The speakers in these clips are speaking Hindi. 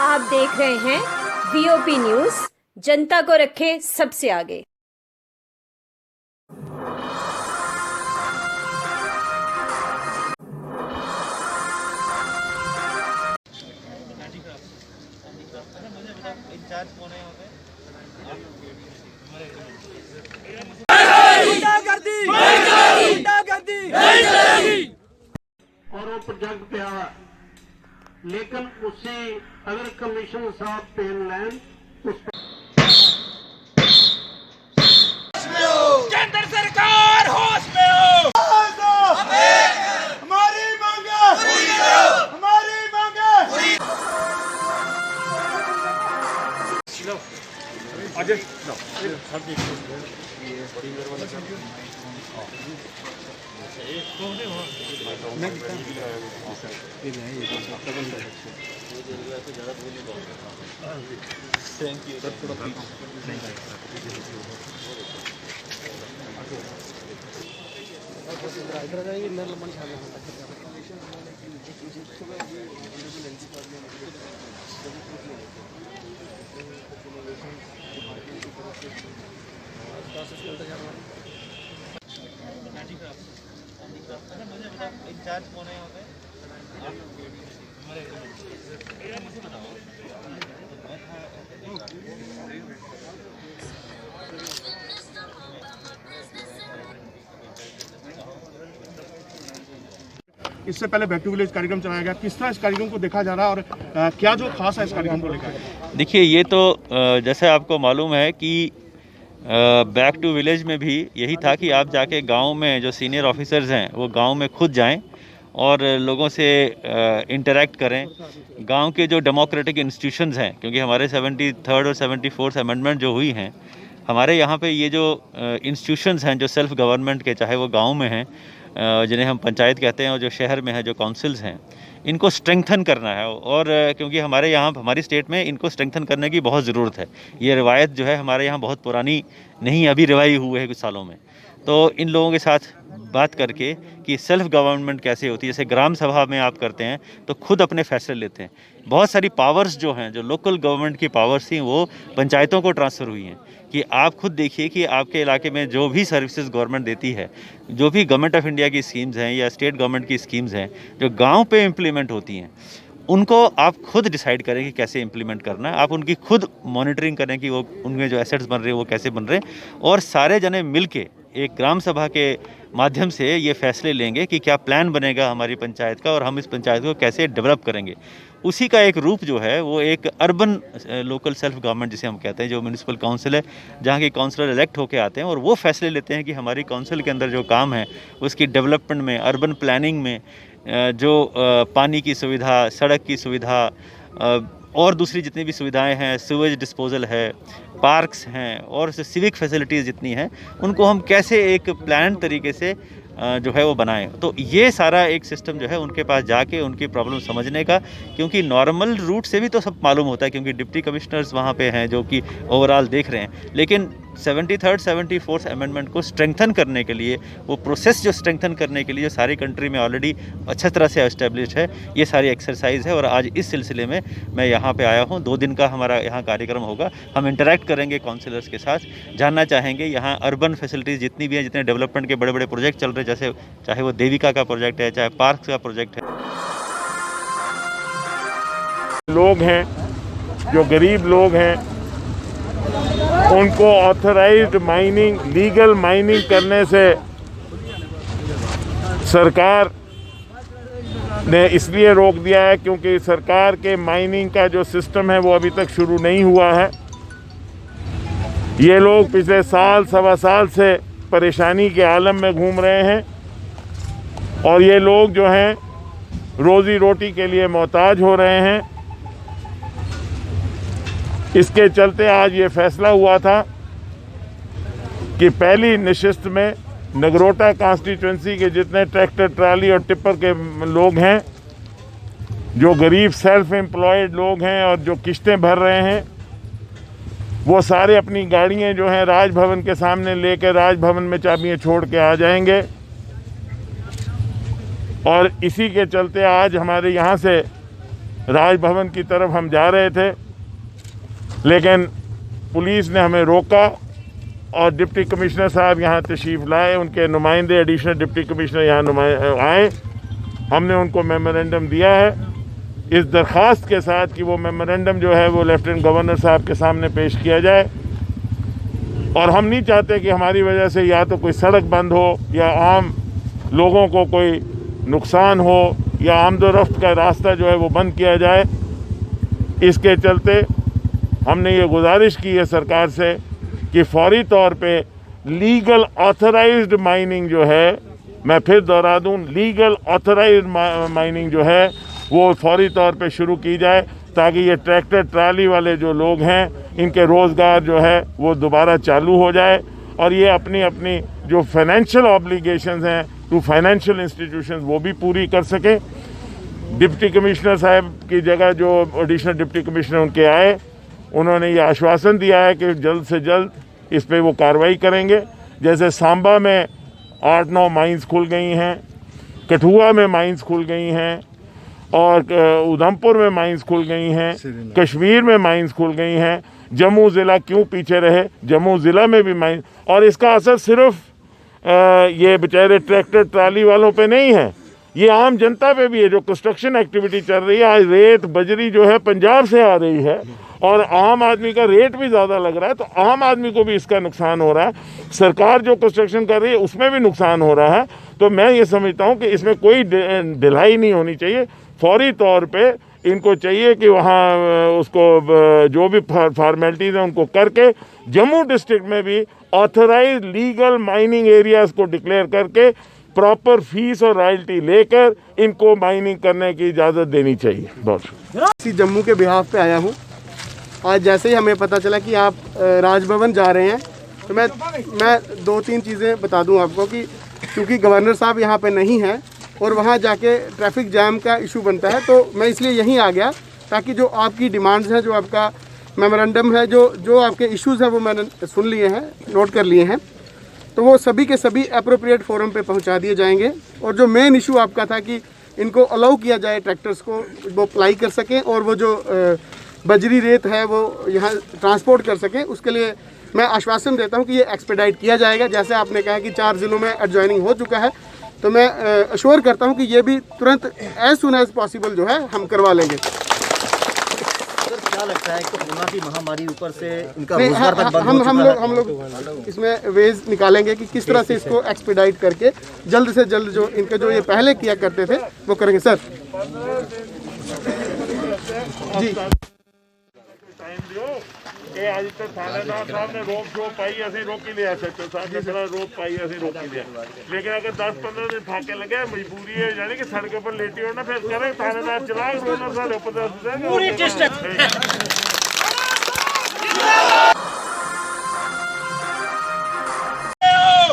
आप देख रहे हैं वीओपी न्यूज, जनता को रखे सबसे आगे। और वो प्रोजेक्ट पे आया, लेकिन उससे अगर कमीशन साहब पेन लैंड उस केंद्र सरकार होश में हो। हमारी मांगे पूरी करो, हमारी मांगे पूरी। इंचार्ज कौन है यहाँ पे? इससे पहले बैक टू विलेज कार्यक्रम चलाया गया, किस तरह इस कार्यक्रम को देखा जा रहा है और क्या जो खास है इस कार्यक्रम को लेकर? देखिए, ये तो जैसे आपको मालूम है कि बैक टू विलेज में भी यही था कि आप जाके गांव में जो सीनियर ऑफिसर्स हैं वो गांव में खुद जाएं और लोगों से इंटरेक्ट करें। गांव के जो डेमोक्रेटिक इंस्टीट्यूशंस हैं, क्योंकि हमारे 73rd और 74th अमेंडमेंट जो हुई हैं, हमारे यहाँ पे ये जो इंस्टीट्यूशंस हैं जो सेल्फ गवर्नमेंट के, चाहे वो गांव में हैं जिन्हें हम पंचायत कहते हैं, और जो शहर में है जो काउंसिल्स हैं, इनको स्ट्रेंथन करना है। और क्योंकि हमारे यहाँ हमारी स्टेट में इनको स्ट्रेंथन करने की बहुत ज़रूरत है। ये रिवायत जो है हमारे यहाँ बहुत पुरानी नहीं, अभी रिवाइव हुए है कुछ सालों में। तो इन लोगों के साथ बात करके कि सेल्फ गवर्नमेंट कैसे होती है, जैसे ग्राम सभा में आप करते हैं तो खुद अपने फैसले लेते हैं। बहुत सारी पावर्स जो हैं, जो लोकल गवर्नमेंट की पावर्स थी, वो पंचायतों को ट्रांसफ़र हुई हैं कि आप खुद देखिए कि आपके इलाके में जो भी सर्विसेज गवर्नमेंट देती है, जो भी गवर्नमेंट ऑफ इंडिया की स्कीम्स हैं या स्टेट गवर्नमेंट की स्कीम्स हैं जो गांव पे इम्प्लीमेंट होती हैं, उनको आप खुद डिसाइड करें कि कैसे इम्प्लीमेंट करना है। आप उनकी खुद मॉनिटरिंग करें कि वो उनमें जो एसेट्स बन रहे हैं वो कैसे बन रहे हैं, और सारे जने मिल के एक ग्राम सभा के माध्यम से ये फैसले लेंगे कि क्या प्लान बनेगा हमारी पंचायत का और हम इस पंचायत को कैसे डेवलप करेंगे। उसी का एक रूप जो है वो एक अर्बन लोकल सेल्फ गवर्नमेंट जिसे हम कहते हैं, जो म्यूनिसिपल काउंसिल है, जहाँ के काउंसलर इलेक्ट होकर आते हैं और वो फैसले लेते हैं कि हमारी काउंसिल के अंदर जो काम है उसकी डेवलपमेंट में, अर्बन प्लानिंग में, जो पानी की सुविधा, सड़क की सुविधा और दूसरी जितनी भी सुविधाएं हैं, सीवेज डिस्पोजल है, पार्क्स हैं और सिविक फैसिलिटीज़ जितनी हैं, उनको हम कैसे एक प्लान तरीके से जो है वो बनाएं। तो ये सारा एक सिस्टम जो है उनके पास जाके उनकी प्रॉब्लम समझने का, क्योंकि नॉर्मल रूट से भी तो सब मालूम होता है, क्योंकि डिप्टी कमिश्नर्स वहाँ पे हैं जो कि ओवरऑल देख रहे हैं, लेकिन 73rd 74th अमेंडमेंट को स्ट्रेंथन करने के लिए, वो प्रोसेस जो स्ट्रेंथन करने के लिए जो सारी कंट्री में ऑलरेडी अच्छी तरह से एस्टेब्लिश है, ये सारी एक्सरसाइज है। और आज इस सिलसिले में मैं यहाँ पे आया हूँ। 2 दिन का हमारा यहाँ कार्यक्रम होगा। हम इंटरेक्ट करेंगे काउंसिलर्स के साथ, जानना चाहेंगे यहाँ अर्बन फैसिलिटीज़ जितनी भी हैं, जितने डेवलपमेंट के बड़े बड़े प्रोजेक्ट चल रहे हैं, जैसे चाहे वो देविका का प्रोजेक्ट है, चाहे पार्क का प्रोजेक्ट है। लोग हैं जो गरीब लोग हैं, उनको ऑथराइज्ड माइनिंग, लीगल माइनिंग करने से सरकार ने इसलिए रोक दिया है क्योंकि सरकार के माइनिंग का जो सिस्टम है वो अभी तक शुरू नहीं हुआ है। ये लोग पिछले साल, सवा साल से परेशानी के आलम में घूम रहे हैं और ये लोग जो हैं रोजी रोटी के लिए मोहताज हो रहे हैं। इसके चलते आज ये फैसला हुआ था कि पहली नशिस्त में नगरोटा कॉन्स्टिट्यूंसी के जितने ट्रैक्टर, ट्राली और टिप्पर के लोग हैं, जो गरीब सेल्फ एम्प्लॉयड लोग हैं और जो किश्तें भर रहे हैं, वो सारे अपनी गाड़ियां जो हैं राजभवन के सामने लेकर राजभवन में चाबियां छोड़ के आ जाएंगे। और इसी के चलते आज हमारे यहाँ से राजभवन की तरफ हम जा रहे थे, लेकिन पुलिस ने हमें रोका और डिप्टी कमिश्नर साहब यहाँ तशरीफ़ लाए, उनके नुमाइंदे एडिशनल डिप्टी कमिश्नर यहाँ आए। हमने उनको मेमोरेंडम दिया है इस दरख्वास्त के साथ कि वो मेमोरेंडम जो है वो लेफ्टिनेंट गवर्नर साहब के सामने पेश किया जाए। और हम नहीं चाहते कि हमारी वजह से या तो कोई सड़क बंद हो या आम लोगों को कोई नुकसान हो या आमदोरफ्त का रास्ता जो है वो बंद किया जाए। इसके चलते हमने ये गुजारिश की है सरकार से कि फौरी तौर पे लीगल ऑथराइज्ड माइनिंग जो है, मैं फिर दोहरा दूँ, लीगल ऑथराइज्ड माइनिंग जो है वो फौरी तौर पे शुरू की जाए, ताकि ये ट्रैक्टर ट्राली वाले जो लोग हैं इनके रोज़गार जो है वो दोबारा चालू हो जाए और ये अपनी अपनी जो फाइनेंशियल ऑब्लिगेशंस हैं टू फाइनेंशियल इंस्टीट्यूशंस वो भी पूरी कर सकें। डिप्टी कमिश्नर साहब की जगह जो एडिशनल डिप्टी कमिश्नर उनके आए, उन्होंने ये आश्वासन दिया है कि जल्द से जल्द इस पर वो कार्रवाई करेंगे। जैसे सांबा में 8-9 माइंस खुल गई हैं, कठुआ में माइंस खुल गई हैं और उधमपुर में माइंस खुल गई हैं, कश्मीर में माइंस खुल गई हैं। जम्मू ज़िला क्यों पीछे रहे, जम्मू ज़िला में भी माइंस, और इसका असर सिर्फ ये बेचारे ट्रैक्टर ट्राली वालों पे नहीं है, ये आम जनता पे भी है। जो कंस्ट्रक्शन एक्टिविटी चल रही है, आज रेत बजरी जो है पंजाब से आ रही है और आम आदमी का रेट भी ज़्यादा लग रहा है, तो आम आदमी को भी इसका नुकसान हो रहा है। सरकार जो कंस्ट्रक्शन कर रही है उसमें भी नुकसान हो रहा है। तो मैं ये समझता हूँ कि इसमें कोई ढिलाई नहीं होनी चाहिए। फौरी तौर पे इनको चाहिए कि वहाँ उसको जो भी फॉर्मेलिटीज़ हैं उनको करके जम्मू डिस्ट्रिक्ट में भी ऑथराइज लीगल माइनिंग एरियाज़ को डिक्लेयर करके प्रॉपर फीस और रॉयल्टी लेकर इनको माइनिंग करने की इजाज़त देनी चाहिए। बहुत इसी जम्मू के बिहाफ पे आया हूँ। आज जैसे ही हमें पता चला कि आप राजभवन जा रहे हैं, तो मैं 2-3 चीज़ें बता दूं आपको कि क्योंकि गवर्नर साहब यहाँ पे नहीं हैं और वहाँ जाके ट्रैफिक जैम का इशू बनता है, तो मैं इसलिए यहीं आ गया ताकि जो आपकी डिमांड्स हैं, जो आपका मेमोरेंडम है, जो आपके इश्यूज़ हैं वो मैंने सुन लिए हैं, नोट कर लिए हैं, तो वो सभी के सभी एप्रोप्रिएट फोरम पे पहुंचा दिए जाएंगे। और जो मेन इशू आपका था कि इनको अलाउ किया जाए ट्रैक्टर्स को, वो अप्लाई कर सकें और वो जो बजरी रेत है वो यहाँ ट्रांसपोर्ट कर सकें, उसके लिए मैं आश्वासन देता हूँ कि ये एक्सपेडाइट किया जाएगा। जैसे आपने कहा कि 4 ज़िलों में एडजॉइनिंग हो चुका है, तो मैं अश्योर करता हूँ कि ये भी तुरंत एज सुन एज पॉसिबल जो है हम करवा लेंगे। सर क्या लगता है कि कोरोना की महामारी ऊपर से इनका नहीं, रोजगार तक बंद हो चुका है? हम लोग इसमें वेज निकालेंगे कि किस तरह से इसको एक्सपेडाइट करके जल्द से जल्द जो इनके जो ये पहले किया करते थे वो करेंगे। सर जी ਇਹ ਅੱਜ ਤੇ ਥਾਣੇਦਾਰ ਸਾਹਿਬ ਨੇ ਰੋਕ ਸ਼ੋਕ ਪਾਈ, ਅਸੀਂ ਰੋਕੀ ਲਿਆ। ਸੱਚੋ ਸਾਹਿਬ ਨੇ ਬੜਾ ਰੋਕ ਪਾਈ, ਅਸੀਂ रोकी लिया। लेकिन अगर 10-15 दिन फाके लगे, मजबूरी है यानी कि सड़क पर लेटी हो ना, फिर करें थानेदार चलाए रोनर साढ़े ऊपर पूरी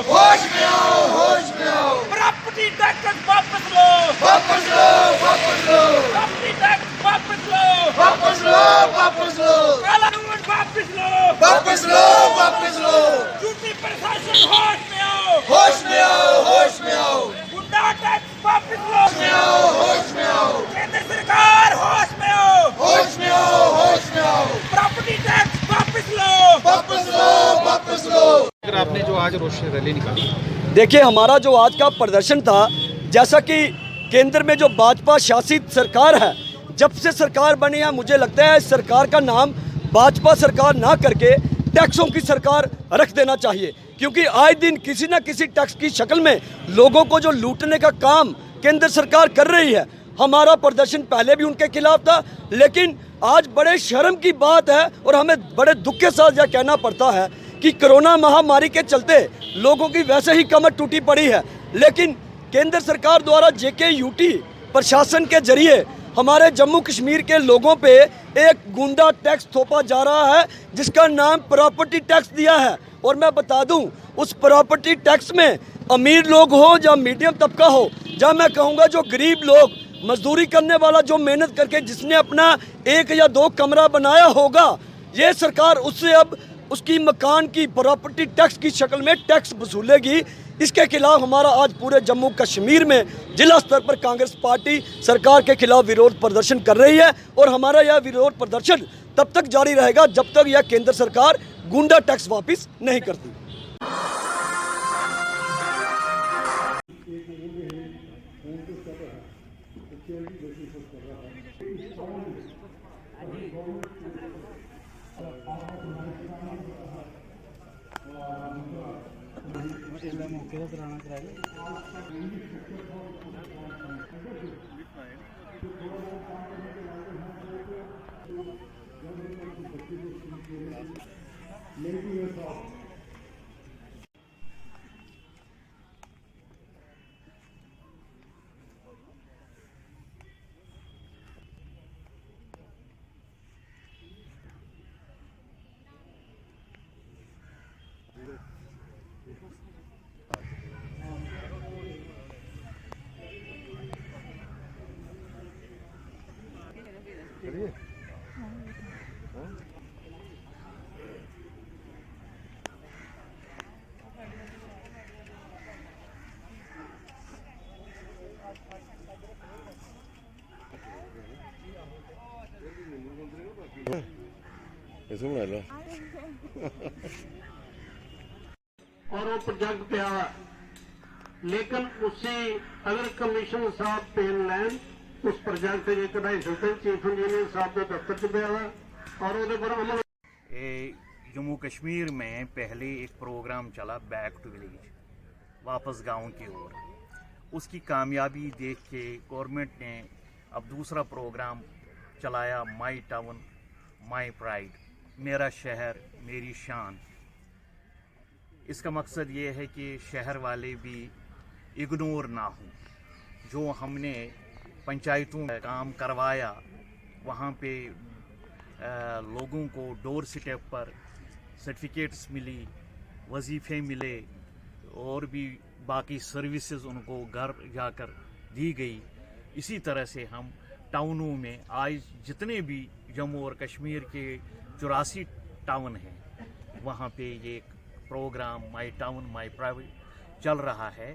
होश में आओ, होश में आओ। प्रॉपर्टी टैक्स वापस लो, वापस लो, वापस लो, प्रॉपर्टी टैक्स वापस लो, वापस लो, वापस लो, काला नोट वापस लो, वापस लो, वापस लो। झूठी प्रशासन होश में आओ, होश में आओ, होश में आओ, गुंडा टैक्स वापस लो, होश में आओ, केंद्र सरकार होश में आओ, होश में आओ, होश में आओ। प्रॉपर्टी टैक्स वापस लो, वापस लो, वापस लो। आपने जो आज रोषे रैली निकाली, देखिए हमारा जो आज का प्रदर्शन था, जैसा कि केंद्र में जो भाजपा शासित सरकार है, जब से सरकार बनी है, मुझे लगता है इस सरकार का नाम भाजपा सरकार ना करके टैक्सों की सरकार रख देना चाहिए, क्योंकि आए दिन किसी न किसी टैक्स की शक्ल में लोगों को जो लूटने का काम केंद्र सरकार कर रही है। हमारा प्रदर्शन पहले भी उनके खिलाफ था, लेकिन आज बड़े शर्म की बात है और हमें बड़े दुख के साथ यह कहना पड़ता है कि कोरोना महामारी के चलते लोगों की वैसे ही कमर टूटी पड़ी है, लेकिन केंद्र सरकार द्वारा JKUT प्रशासन के जरिए हमारे जम्मू कश्मीर के लोगों पे एक गुंडा टैक्स थोपा जा रहा है, जिसका नाम प्रॉपर्टी टैक्स दिया है। और मैं बता दूं, उस प्रॉपर्टी टैक्स में अमीर लोग हो या मीडियम तबका हो, या मैं कहूँगा जो गरीब लोग, मजदूरी करने वाला, जो मेहनत करके जिसने अपना 1 या 2 कमरा बनाया होगा, ये सरकार उससे अब उसकी मकान की प्रॉपर्टी टैक्स की शक्ल में टैक्स वसूलेगी। इसके खिलाफ हमारा आज पूरे जम्मू कश्मीर में जिला स्तर पर कांग्रेस पार्टी सरकार के खिलाफ विरोध प्रदर्शन कर रही है और हमारा यह विरोध प्रदर्शन तब तक जारी रहेगा जब तक यह केंद्र सरकार गुंडा टैक्स वापस नहीं करती। और वो प्रोजेक्ट पे आया, लेकिन उसी अगर कमीशन साहब पेन लैन उस प्रोजेक्ट से कढ़ाई सकते चीफ इंजीनियर साहब के दफ्तर च पे आया और वो पर अमल। जम्मू कश्मीर में पहले एक प्रोग्राम चला बैक टू विलेज, वापस गांव की ओर। उसकी कामयाबी देख के गवर्नमेंट ने अब दूसरा प्रोग्राम चलाया, माई टाउन माई प्राइड, मेरा शहर मेरी शान। इसका मकसद ये है कि शहर वाले भी इग्नोर ना हों। जो हमने पंचायतों में काम करवाया वहाँ पे लोगों को डोर स्टेप पर सर्टिफिकेट्स मिली, वजीफ़े मिले और भी बाकी सर्विसेज उनको घर जाकर दी गई। इसी तरह से हम टाउनों में आज जितने भी जम्मू और कश्मीर के 84 टाउन हैं वहाँ पे ये program my town my private चल रहा है।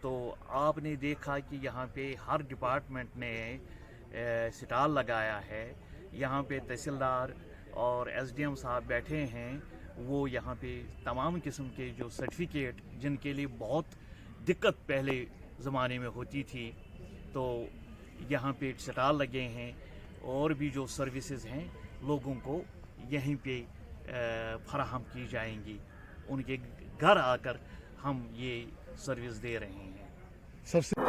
तो आपने देखा कि यहाँ पे हर डिपार्टमेंट ने स्टॉल लगाया है। यहाँ पे तहसीलदार और एसडीएम साहब बैठे हैं, वो यहाँ पे तमाम किस्म के जो सर्टिफिकेट जिनके लिए बहुत दिक्कत पहले ज़माने में होती थी, तो यहाँ पे स्टॉल लगे हैं और भी जो सर्विसेज हैं लोगों को यहीं पे फराहम की जाएंगी। उनके घर आकर हम ये सर्विस दे रहे हैं। सबसे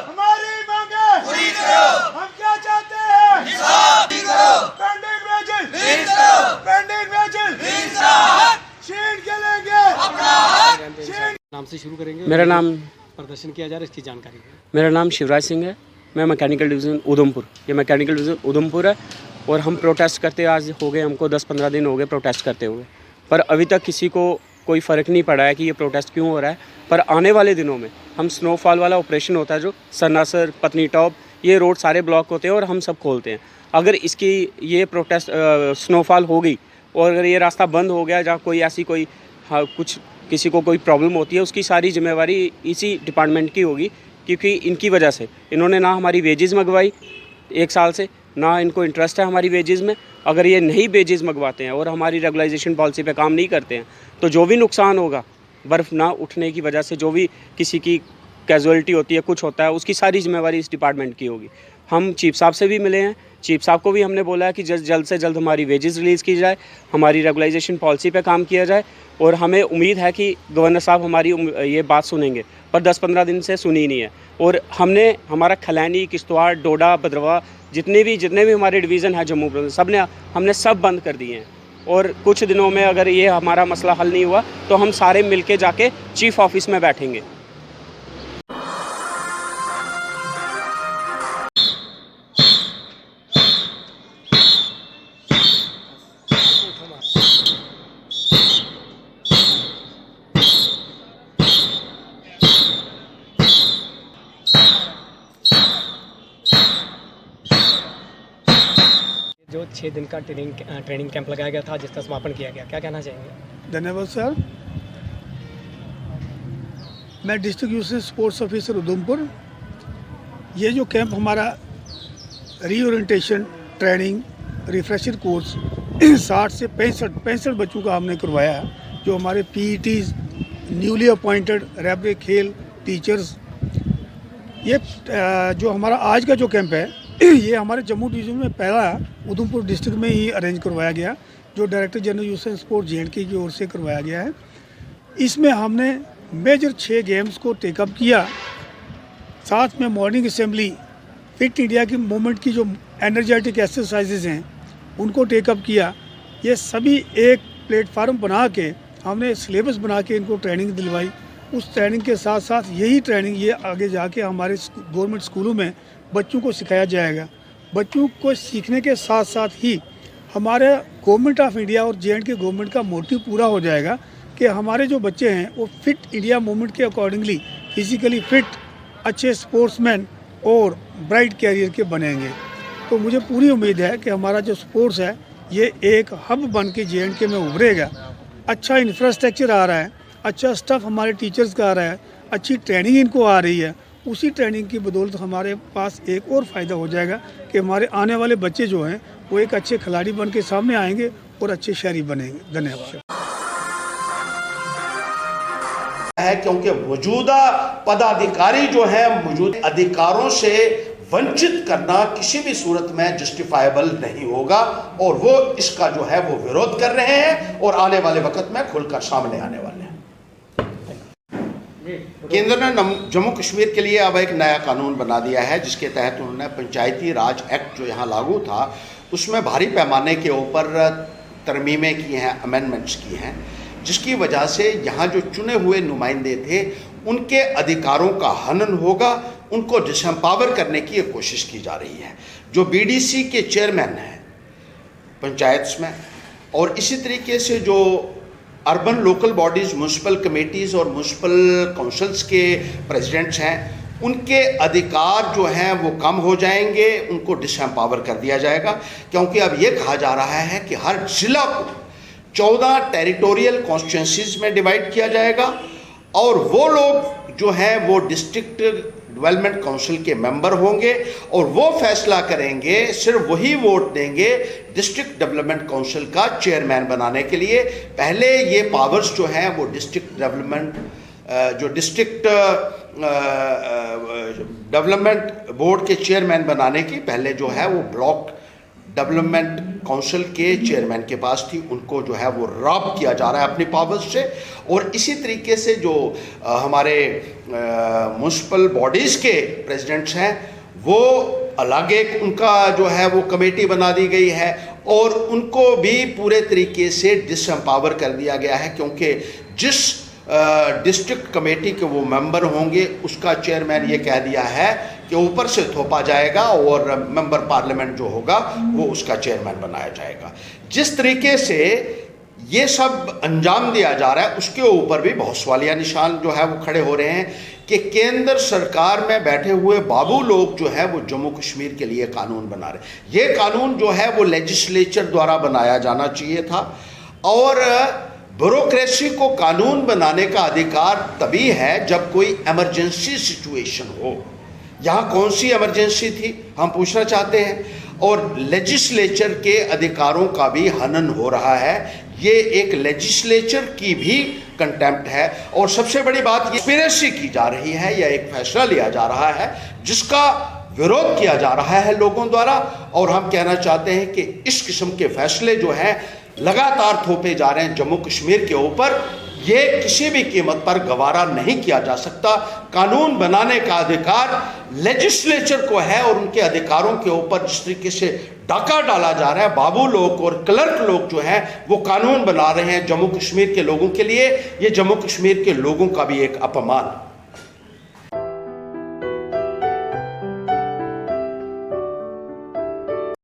हमारी मांगे पूरी करो। हम क्या चाहते हैं? इंसाफ करो। पेंडिंग वेजेस पेंडिंग वेजेस छीन के लेंगे अपना हक। नाम से शुरू करेंगे। मेरा नाम प्रदर्शन किया जा रहा है, इसकी जानकारी। मेरा नाम शिवराज सिंह है, मैं मैकेनिकल डिवीज़न उधमपुर, ये मैकेनिकल डिवीज़न उधमपुर है। और हम प्रोटेस्ट करते आज हो गए, हमको 10-15 दिन हो गए प्रोटेस्ट करते हुए, पर अभी तक किसी को कोई फ़र्क नहीं पड़ा है कि ये प्रोटेस्ट क्यों हो रहा है। पर आने वाले दिनों में हम स्नोफॉल वाला ऑपरेशन होता है जो सन्नासर पत्नी टॉप, ये रोड सारे ब्लॉक होते हैं और हम सब खोलते हैं। अगर इसकी ये प्रोटेस्ट स्नोफॉल हो गई और अगर ये रास्ता बंद हो गया, जहाँ कोई ऐसी कोई कुछ किसी को कोई प्रॉब्लम होती है, उसकी सारी जिम्मेवारी इसी डिपार्टमेंट की होगी, क्योंकि इनकी वजह से इन्होंने ना हमारी वेजेस मंगवाई 1 साल से, ना इनको इंटरेस्ट है हमारी वेजेस में। अगर ये नहीं वेजेस मंगवाते हैं और हमारी रेगुलाइजेशन पॉलिसी पे काम नहीं करते हैं, तो जो भी नुकसान होगा बर्फ़ ना उठने की वजह से, जो भी किसी की कैजुअलिटी होती है, कुछ होता है, उसकी सारी जिम्मेवारी इस डिपार्टमेंट की होगी। हम चीफ साहब से भी मिले हैं, चीफ साहब को भी हमने बोला है कि जल्द से जल्द हमारी वेजेस रिलीज़ की जाए, हमारी रेगुलाइजेशन पॉलिसी पे काम किया जाए। और हमें उम्मीद है कि गवर्नर साहब हमारी ये बात सुनेंगे, पर 10-15 दिन से सुनी नहीं है। और हमने हमारा खलैनी, किश्तवाड़, डोडा, भद्रवाह जितने भी हमारे डिवीज़न है जम्मू में, हमने सब बंद कर दिए हैं। और कुछ दिनों में अगर ये हमारा मसला हल नहीं हुआ तो हम सारे मिलके जाके चीफ ऑफिस में बैठेंगे। जो 6 दिन का ट्रेनिंग कैंप लगाया गया था, जिसका समापन किया गया, क्या कहना चाहेंगे? धन्यवाद सर। मैं district youth sports officer Udhampur. ये जो कैंप हमारा रीओरिएंटेशन ट्रेनिंग रिफ्रेशर कोर्स 60 से 65 बच्चों का हमने करवाया, जो हमारे पीईटीज, न्यूली अपॉइंटेड रैबरे खेल टीचर्स। ये जो हमारा आज का जो कैंप है ये हमारे जम्मू डिवीज़न में पहला उधमपुर डिस्ट्रिक्ट में ही अरेंज करवाया गया, जो director general youth and sport JNK की ओर से करवाया गया है। इसमें हमने मेजर 6 गेम्स को टेकअप किया, साथ में मॉर्निंग असेंबली, फिट इंडिया की मूवमेंट की जो एनर्जेटिक एक्सरसाइजेज हैं उनको टेकअप किया। ये सभी एक प्लेटफार्म बना के हमने सिलेबस बना के इनको ट्रेनिंग दिलवाई। उस ट्रेनिंग के साथ साथ यही ट्रेनिंग ये आगे जाके हमारे गवर्नमेंट स्कूलों में बच्चों को सिखाया जाएगा। बच्चों को सीखने के साथ साथ ही हमारे गवर्नमेंट ऑफ इंडिया और JNK गवर्नमेंट का मोटिव पूरा हो जाएगा कि हमारे जो बच्चे हैं वो फिट इंडिया मूवमेंट के अकॉर्डिंगली फिजिकली फिट, अच्छे स्पोर्ट्समैन और ब्राइट कैरियर के बनेंगे। तो मुझे पूरी उम्मीद है कि हमारा जो स्पोर्ट्स है ये एक हब बन के JNK में उभरेगा। अच्छा इंफ्रास्ट्रक्चर आ रहा है, अच्छा स्टाफ हमारे टीचर्स का आ रहा है, अच्छी ट्रेनिंग इनको आ रही है। उसी ट्रेनिंग की बदौलत हमारे पास एक और फ़ायदा हो जाएगा कि हमारे आने वाले बच्चे जो हैं वो एक अच्छे खिलाड़ी बन के सामने आएंगे और अच्छे शहरी बनेंगे। धन्यवाद। है क्योंकि मौजूदा पदाधिकारी जो है मौजूद अधिकारों से वंचित करना किसी भी सूरत में जस्टिफाइबल नहीं होगा, और वो इसका जो है वो विरोध कर रहे हैं और आने वाले वक्त में खुलकर सामने आने वाले हैं। केंद्र ने जम्मू कश्मीर के लिए अब एक नया कानून बना दिया है, जिसके तहत उन्होंने पंचायती राज एक्ट जो यहाँ लागू था उसमें भारी पैमाने के ऊपर तरमीमें की हैं, अमेंडमेंट्स की हैं, जिसकी वजह से यहाँ जो चुने हुए नुमाइंदे थे उनके अधिकारों का हनन होगा, उनको डिसएम्पावर करने की एक कोशिश की जा रही है। जो BDC के चेयरमैन हैं पंचायत में, और इसी तरीके से जो urban local bodies, municipal committees और म्यूनसिपल काउंसिल्स के प्रेसिडेंट्स हैं, उनके अधिकार जो हैं वो कम हो जाएंगे, उनको डिसएम्पावर कर दिया जाएगा। क्योंकि अब ये कहा जा रहा है कि हर जिला को 14 टेरिटोरियल कॉन्स्टिट्यूंसीज में डिवाइड किया जाएगा, और वो लोग जो हैं वो डिस्ट्रिक्ट डेवलपमेंट काउंसिल के मेंबर होंगे, और वो फैसला करेंगे, सिर्फ वही वोट देंगे डिस्ट्रिक्ट डेवलपमेंट काउंसिल का चेयरमैन बनाने के लिए। पहले ये पावर्स जो हैं वो डिस्ट्रिक्ट डेवलपमेंट बोर्ड के चेयरमैन बनाने की पहले जो है वो ब्लॉक डेवलपमेंट काउंसिल के चेयरमैन के पास थी, उनको जो है वो रॉब किया जा रहा है अपनी पावर्स से। और इसी तरीके से जो हमारे म्यूनसिपल बॉडीज़ के प्रेसिडेंट्स हैं वो अलग एक उनका जो है वो कमेटी बना दी गई है, और उनको भी पूरे तरीके से डिसएम्पावर कर दिया गया है, क्योंकि जिस डिस्ट्रिक्ट कमेटी के वो मेंबर होंगे उसका चेयरमैन ये कह दिया है कि ऊपर से थोपा जाएगा और मेंबर पार्लियामेंट जो होगा वो उसका चेयरमैन बनाया जाएगा। जिस तरीके से ये सब अंजाम दिया जा रहा है उसके ऊपर भी बहुत सवालिया निशान जो है वो खड़े हो रहे हैं कि केंद्र सरकार में बैठे हुए बाबू लोग जो है वो जम्मू कश्मीर के लिए कानून बना रहे। ये कानून जो है वो लेजिस्लेचर द्वारा बनाया जाना चाहिए था, और ब्यूरोक्रेसी को कानून बनाने का अधिकार तभी है जब कोई इमरजेंसी सिचुएशन हो। यहाँ कौन सी इमरजेंसी थी हम पूछना चाहते हैं, और लेजिस्लेचर के अधिकारों का भी हनन हो रहा है। ये एक लेजिस्लेचर की भी कंटेम्प्ट है, और सबसे बड़ी बात ये कॉन्स्पिरेसी की जा रही है, या एक फैसला लिया जा रहा है जिसका विरोध किया जा रहा है लोगों द्वारा। और हम कहना चाहते हैं कि इस किस्म के फैसले जो हैं लगातार थोपे जा रहे हैं जम्मू कश्मीर के ऊपर, ये किसी भी कीमत पर गवारा नहीं किया जा सकता। कानून बनाने का अधिकार लेजिस्लेचर को है, और उनके अधिकारों के ऊपर जिस तरीके से डाका डाला जा रहा है, बाबू लोग और क्लर्क लोग जो हैं वो कानून बना रहे हैं जम्मू कश्मीर के लोगों के लिए, ये जम्मू कश्मीर के लोगों का भी एक अपमान।